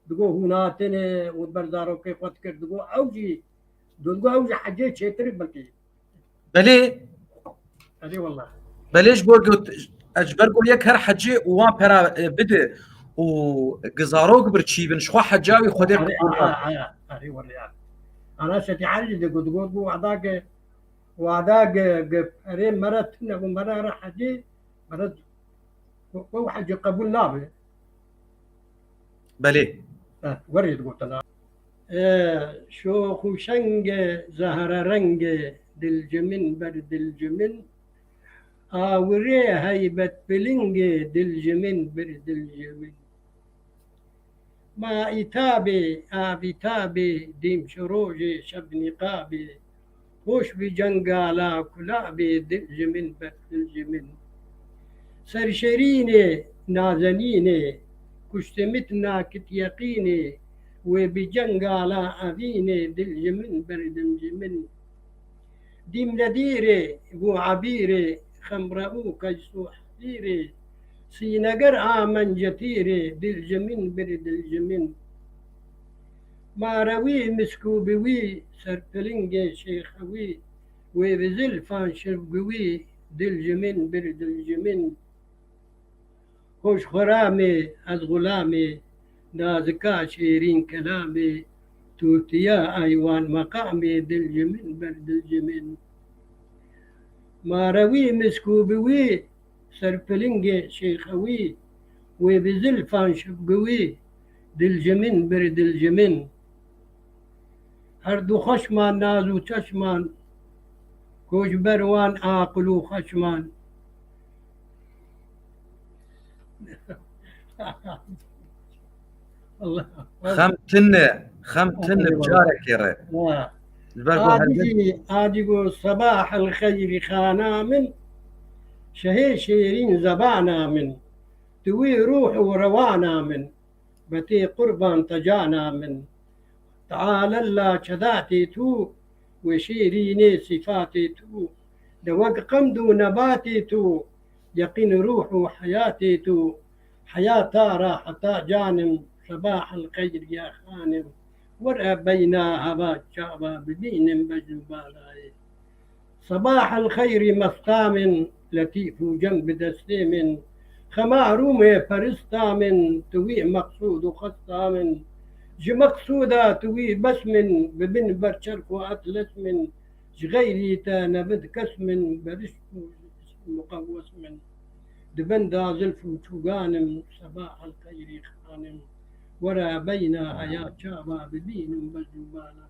تقول هنا تني وبرزارو كيف تكر تقول اوجي تقول اوجي حجيت شيء تري بلكي بلي ادي والله بليش برقو أجبرقو يك هر حجي وان برا بده وقزاروك برتشيبن شخوا حجاوي خودي ادي والله انا شتي عالي تقول وعداك ريم مرت ومرة راح حجي مرت وحجي قبول نابي بلي وريد قلت انا شوخ وشنق زهر رنق دلجمن برد الجمن وري هيبة بلنق دلجمن برد الجمن ما إتابي آبتابي ديم شروجي شب نقابي خوش بجنقالا كلابي دلجمن برد الجمن سرشريني نازنيني كشتمتنا كت يقيني وبجنقالا أبيني دلجمن برد الجمن ديم لديري بو عبيري خمرأو كجسو حديري سينقر آمن جتيري دلجمن برد الجمن ما روي مسكو بوي سربلنجي شيخوي وبزلفان شرقوي دلجمن برد الجمن خوش خرامي از غلامي نازكا شيرين كلامي توتيا أيوان مقامي دلجمن برد الجمن ما روي مسكو بوي سربلنجي شيخوي وبزلفان شبقوي دلجمن برد الجمن هردو خشمان نازو تشمان كوش بروان عاقلو خشمان الله خمتن بجارك يا ري عادي صباح الخير خانا من شهي شيرين زبانا من توي روح وروانا من بتي قربان تجانا من تعال الله شذاتي تو وشيريني صفاتي تو دوق قمدو نباتي تو يقين روح وحياتي تو حياة راحة جانم صباح الخير يا خانم ورأى بينا هبات شعبا بدين بجبالاي صباح الخير مفتام لطيف جنب دستيم خما رومي فرستام توي مقصود خصام مقصودة توي بس من ببن برشرك وأتلس من غيري نبت كسم برشك مقوس من دبن دا زلف وشوغانم صباح الخير خانم ورا بينا يا شابا بدين بجبانا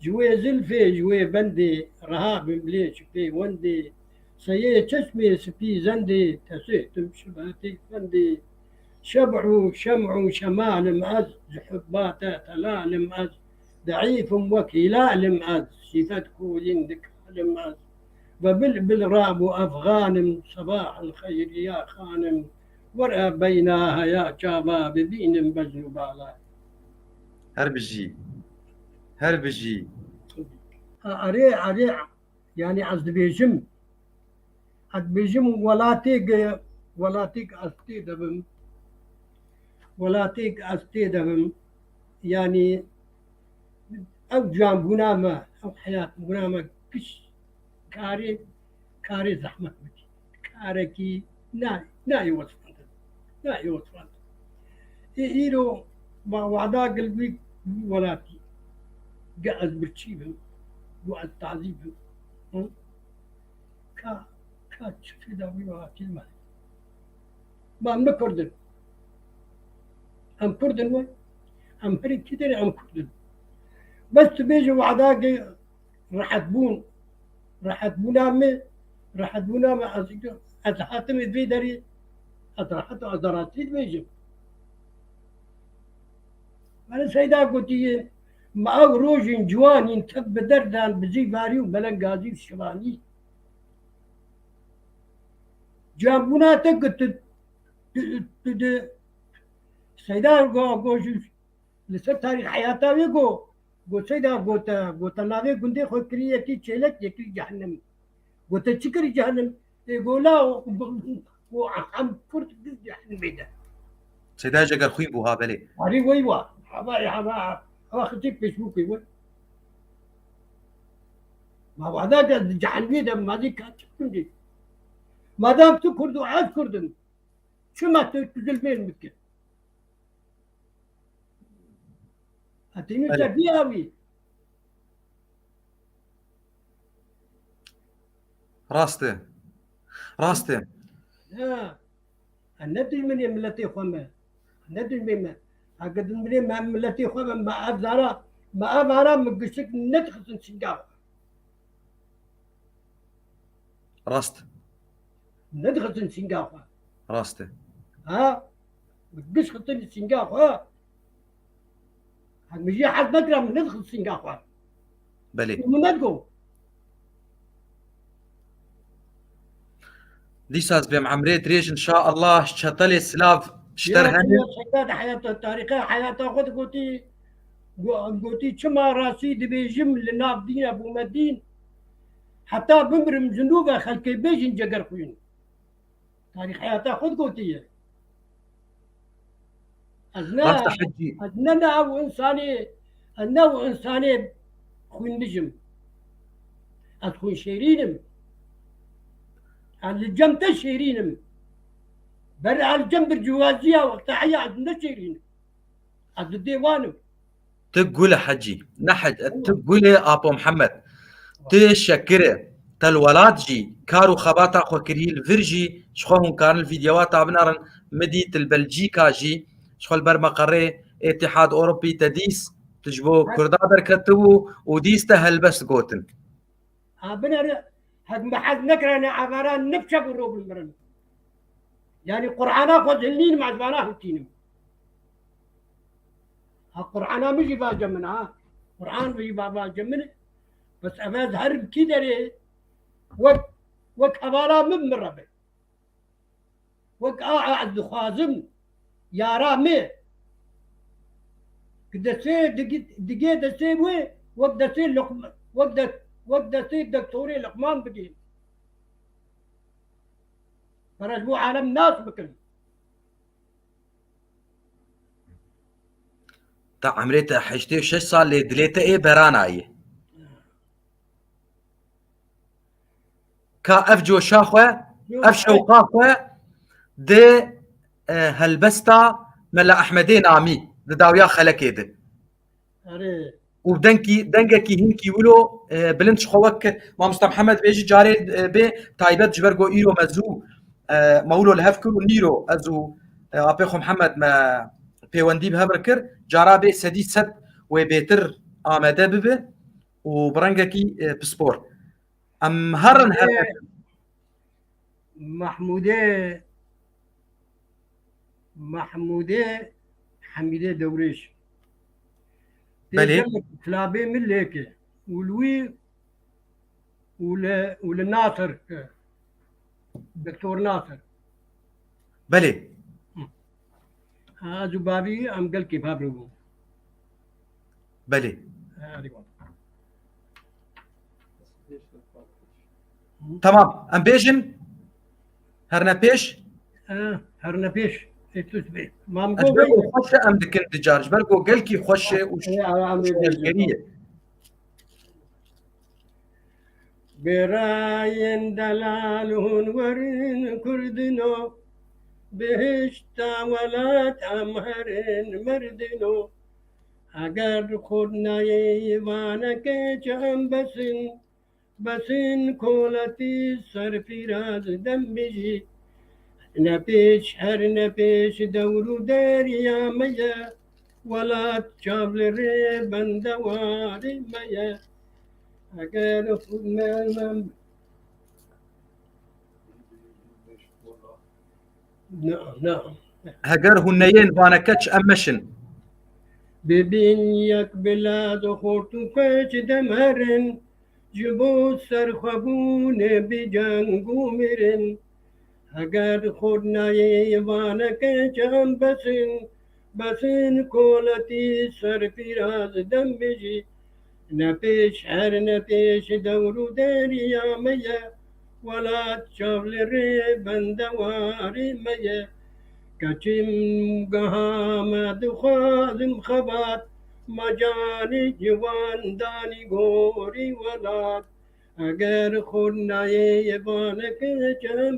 جوي زلفي جوي بندي رهاب مليش في وندي سيي تشمي سبي زندي تسيتم شباتي فندي شبع شمع شمال مأز حباتا تلال مأز ضعيف وكلال مأز شفتكو يندك مأز وبلبل راب أفغان صباح الخير يا خانم ورأى بيناها يا شابا ببين بجنبالا هربجي أريع يعني عز بيجم ولاتيك أستيدبم يعني أو جام بنامة أو حياة بنامة كش كاري زحمة كاركي ناي وصفان إيرو ما وعدا قلبي ولاتي قاعد برتشيبهم وقعد تعذيبهم كاتش في داوي كلمة ما أم كردن أم كردن وين أم هري كده أم كردن بس بيجي وعداقي راح تبون راح تبون أمي راح تبون أمي أتحاتم في دري أتراحت أدراتي بيجي أنا سيدا قلت ما روج جوان ينتب بدردان بزي باري وبلن غازي الشباني جابونا تقت سيدا قوش لسه تاريخ حياته ويقو قلت سيدا قلت نادي قندي خو كريه كي تشيلك يكي جهنم قلت تشكري جهنم يقول لا وعم فرت جهنم بيدا سيدا جگر خوين بوها بلي هاري ويوا هذا خديك فيسبوك وي ما هو هذا جهنم بيدا ما دي كانت تكون ما دام تكردو عاد كردن شو ما تقلبين مكة هتنو تبيها وي راسته راسته ها الندل من ملتي خما الندل من هقد من ملتي خما ما أبزارا ما أبزارا مقصك ندخل سنجاب راست ندخل سنجاب راسته ها مقص خطين سنجاب ها مجي حد مقرا من ندخل سنجاب بلي ومندقو ديساز بيم عمري دريج ان شاء الله شطلي سلاف شتر هني شداد حياته التاريخية حياته خد قلتي كما راسي دبيجم لناف دين ابو مدين حتى بمرم جنوبه خلكي بيجن جقر خوين تاريخ حياته خد قلتي راسته حجي أدنى أو إنساني النوع إنساني خوين نجم أدخل شيرينم على الجنب شيرينم بر على الجنب الجوازية وقت حياة عندنا شيرين عبد الديوانم تقول حجي نحج تقول ابو محمد تشكره تالولاد جي كارو خباتا خو كريل فيرجي شخوهم كان الفيديوهات ابنارن مديت البلجيكا جي شخو البرمقري اتحاد اوروبي تديس تجبو كردا بركتبو وديستا هلبس قوتن أبنا هاد محد نكرنا عبارة نبشة بالروب المرن يعني قرآنا خذ اللين مع زباناه التينم القرآن مجي باجا منها قرآن مجي باجا منه بس أباز هرب كده ليه وك أبارا من مربع وك أعد خازم يا رامي كده سي دقي ده سي وي وك ده سي لقم وك ده سي دكتوري لقمان بقين فرجبو عالم ناس بكل تا عمريتا حجتي 6 صار لي دليتا ايه براناي كا افجو شاخوه افشو قاخوه دي هلبستا ملا احمدين نامي داويا خلكيده أري دنگكي هنكي ولو بلنش خوك ما مست محمد بيجي جاري بي تايبت جبرجو ايرو مزو مولو الهفكر ونيرو ازو ابيخو محمد ما بيوندي بهبركر جارابي سدي سد وبيتر آماده ببه وبرنگكي بسبور ام هرن محمودة حميدة دوريش بلي كلابي من ليك ولوي ولناصر دكتور ناصر بلي هذا بابي ام قال كيف هابرو بلي تمام ام بيجن هرنا بيش هرنا بيش ما مقول خوشه ام دكن دجارج برقو قلكي خوشه وش براين دلالهن ورن كردنو بهشتا ولات امهرن مردنو اگر خود نایوانك جنبسن بسين كولتي سر في راز دم بيجي نبيش هر نبيش دورو داريا ميا ولا تشابل ريبن دواري ميا أجر خود من نعم هجر هنيين بانكتش أمشن ببين يك بلاد خورتو كش دمرن جبو سر خبون بجنگو مرن اگر خورنا یوانا کچم بسن کولتی سر پیراز دم بجی نپیش هر نپیش دورو دریا میا ولا تشاول ری بندواری میا کچیم گهام دخوازم خبات مجانی جوان دانی گوری ولاد اگر خورنا یوانا کچم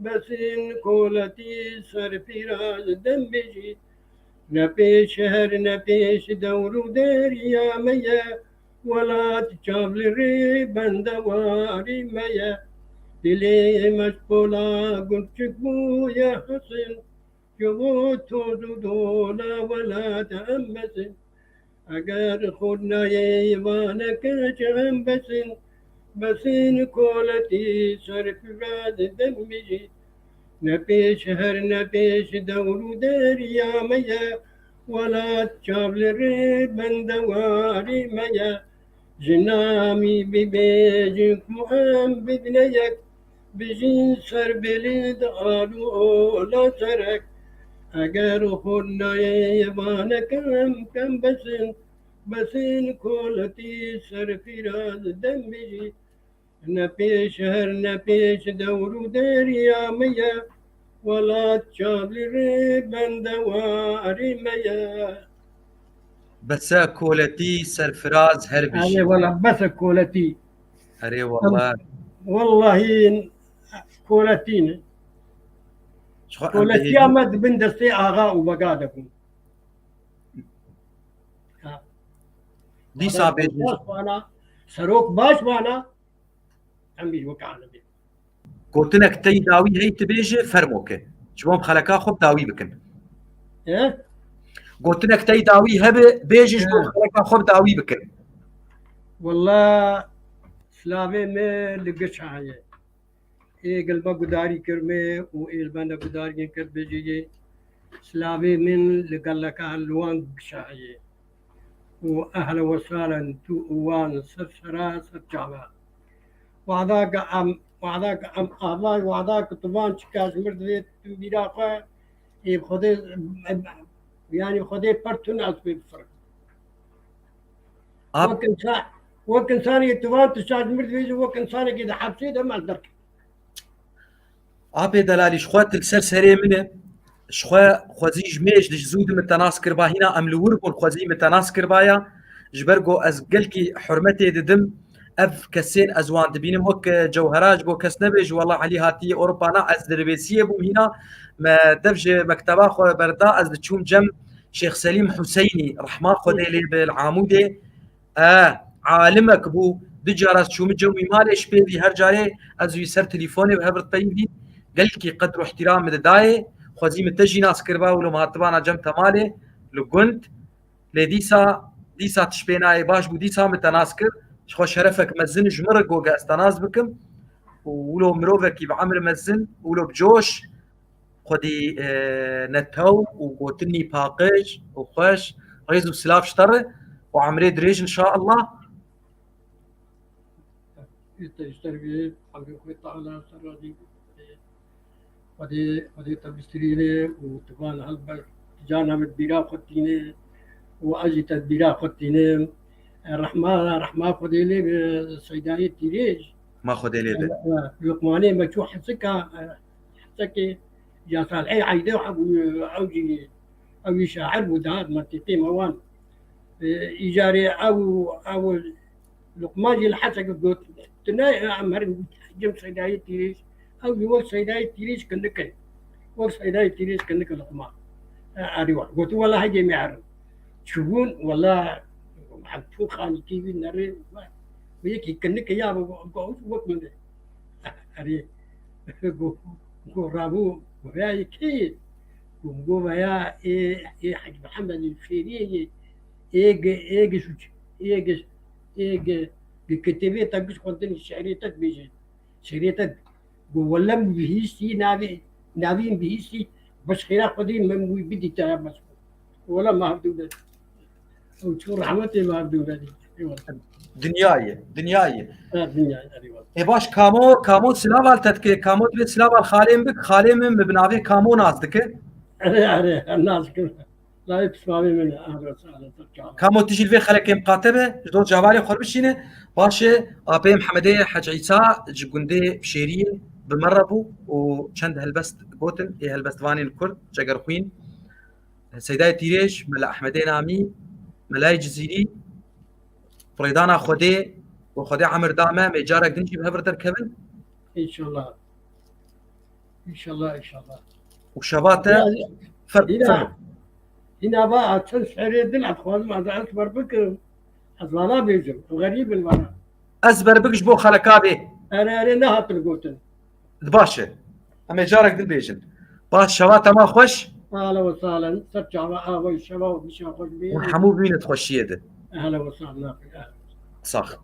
بسن کولتی سر پیراز دم بجی نپیش هر نپیش دورو دریا میا ولا تشابل ری بندواری میا دلی مشغولا گلچک بویا حسن جو تو دولا ولا تأمسن اگر خودنا ایوان کچم بسن کولتی سر پیراز دم بجی نپیش هر نپیش دورو دریا میا ولا تشابل ری بندواری میا جنامی ببیجک مهم بدنیک بجین سر بلید آلو اولا سرک اگر خودنا یوان کم بسن کولتی سر فراز دم بجی نپیش هر نپیش دورو دریا میا ولا تشابل ری بندواری میا بسا كولتي سرفراز هذه هربشي ولا بس كولتي أري والله والله كولتين شو عم كولتي بهيجي أمد بندستي آغاء وبقادكم دي صعبة باش وانا سروك باش وانا عم بيجوك على بي قلت لك تي داوي هي تبيجي فرموكي شو هم خلقا خب داوي بكن ايه قلت لك تي داوي هب بيجي شو هم خلقا خب داوي بكن والله سلامي ما لقش حاجة إيه قلبا قداري كرمي وإيه البنا قداري كر بيجي سلامي من لقلك اللوان قشاية وأهلا وسهلا تو أوان سرسرا سرجابا وعداك أم الله وعداك طبعا شكاش مرد بيراقة إيه خدي يعني خدي برتون أسبي بفرق أب وكن ثاني طبعا تشاش مرد بيجي وكن ثاني كده حبسي ده ما درك أبي دلالي شخوات السرسري منه شخوا خوزي جميش لش زود متناس كربا هنا أم لوربون خوزي متناس كربايا جبرقو أز قلكي حرمتي ددم أف كسين أزوان دبينم وك جوهراج بو كس نبج والله علي هاتي أوروبانا أز دربيسية بو هنا ما دفج مكتبا خو بردا أز دتشوم جم شيخ سليم حسيني رحمة خدي لي بالعامودة عالمك بو دجارة شو مجوي مالش بيدي هرجاري أزوي سر تليفوني بهبرت بيدي قلكي قدر احترام دداي خوزي متجي ناس كربا ولو مهاتبانا جم تمالي لو قنت ديسا تشبيناي باش بو ديسا متناسكر شخو شرفك مزن جمرق وقا استناس بكم ولو مروفك بعمر مزن ولو بجوش خدي نتو وقوتني باقج وخوش غيزو سلاف شطر وعمري دريج ان شاء الله يشتري حبيب خوي تعالى سرادي ودي تبستريني وطبعا هالبر جانا مدبيرا خطيني واجي تدبيرا خطيني رحمة خدي لي سيداية تيريج ما خدي لي لقماني مشو حسكي يا صالحي عيدي أو شاعر ودار منطقي موان إيجاري أو لقمان الحسك قلت تناي عمر جم سيداية تيريج أو يوك سيداية تيريج كنك وك سيداية تيريج كنك لقمان أريوا قلت والله هجي معرض شوفون والله محبوك خاني كيفي نري ويكي كنك يا وقت من أري رابو ويا كي ويا إيه حاج محمد الفيري إيه شوش إيه كتبي تقص كنتني شعريتك بيجي شعريتك ولم بهيسي نابين بهيسي بس خلاف قديم من بدي تعب بس ولا ما هبدو وشو رحمتي ما هبدو دنیای الدنيا أيوة ای باش کامو سلاوال تدکه کامو دوی سلاوال خالیم بک خالیم مبناوی کامو نازدکه أري الناس كلها لا يتفاهم من أهل وسهلا کامو تجیل وی خلک مقاتبه جدو جوالی خور بشینه باشه آبی محمدی حج عیسی جگنده شیرین بمربو و چند هلبست گوتن ای هلبست وانین کرد جگر خوین سیدای تیریش ملا احمدی نامی ملای جزیری بريدانا خدي وخدي عمر دامه مجارك دنجي بهبر دركبن إن شاء الله إن شاء الله إن شاء الله وشباته فرق هنا بقى تنسحري دلع خلاص ما زعلت بربك أصلا بيجر غريب المرة ازبر بكش بو خلكابي أنا نهت القوتن باشا اما جارك دل بيجن باش شباته ما خوش أهلا وسهلا ترجع بقى والشباب مش خوش بيه ونحمو بين تخشيده أهلا وسهلا صح